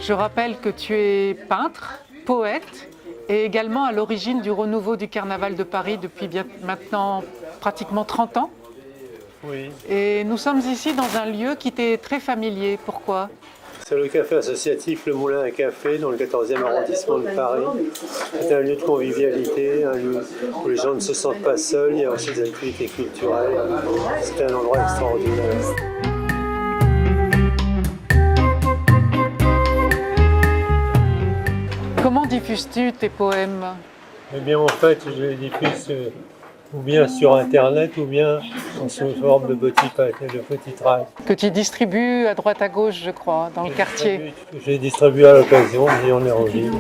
Je rappelle que tu es peintre, poète et également à l'origine du renouveau du Carnaval de Paris depuis bien maintenant pratiquement 30 ans. Oui, Et nous sommes ici dans un lieu qui t'est très familier. Pourquoi? c'est le café associatif Le Moulin à Café dans le 14e arrondissement de Paris. C'est un lieu de convivialité, un lieu où les gens ne se sentent pas seuls, il y a aussi des activités culturelles. C'est un endroit extraordinaire. Comment diffuses-tu tes poèmes? Eh bien en fait, je les diffuse ou bien sur internet ou bien sous forme de petits tracts. Que tu distribues à droite à gauche, je crois, dans le quartier. Je les distribue à l'occasion si on est envie.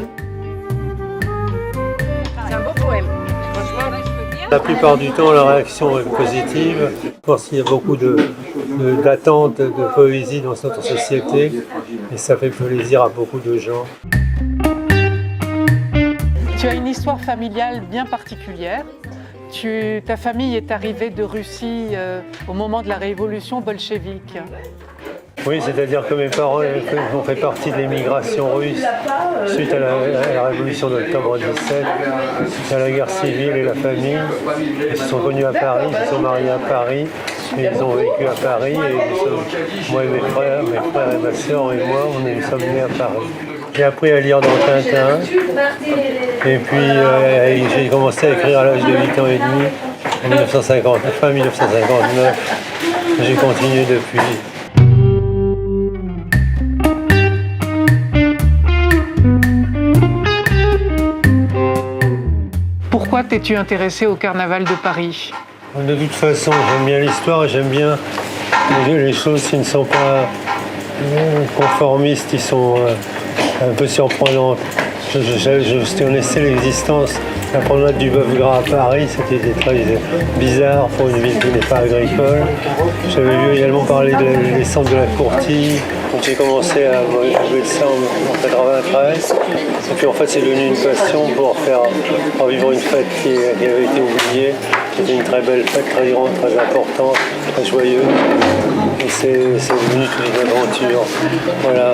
C'est un beau poème. Franchement, La plupart du temps, la réaction est positive. Je pense qu'il y a beaucoup d'attentes de poésie dans notre société et ça fait plaisir à beaucoup de gens. Tu as une histoire familiale bien particulière. Ta famille est arrivée de Russie au moment de la révolution bolchevique. Oui, c'est-à-dire que mes parents ont fait partie de l'émigration russe suite à la révolution d'octobre 17, suite à la guerre civile et la famine. Ils se sont connus à Paris, ils se sont mariés à Paris, et ils ont vécu à Paris. Et moi et mes frères et ma soeur et moi, nous sommes nés à Paris. J'ai appris à lire dans Tintin, et puis j'ai commencé à écrire à l'âge de 8 ans et demi, fin 1959. J'ai continué depuis. Pourquoi t'es-tu intéressé au Carnaval de Paris? De toute façon, j'aime bien l'histoire et j'aime bien les choses qui ne sont pas conformistes, qui sont un peu surprenantes. Je connaissais l'existence de la promenade du Bœuf Gras à Paris, c'était très bizarre pour une ville qui n'est pas agricole. J'avais vu également parler des centres de la Courtille. Donc j'ai commencé à jouer de ça en 1993. Et puis en fait c'est devenu une passion pour vivre une fête qui avait été oubliée. C'était une très belle fête, très grande, très importante, très joyeuse. Et c'est devenu toute une aventure. Voilà.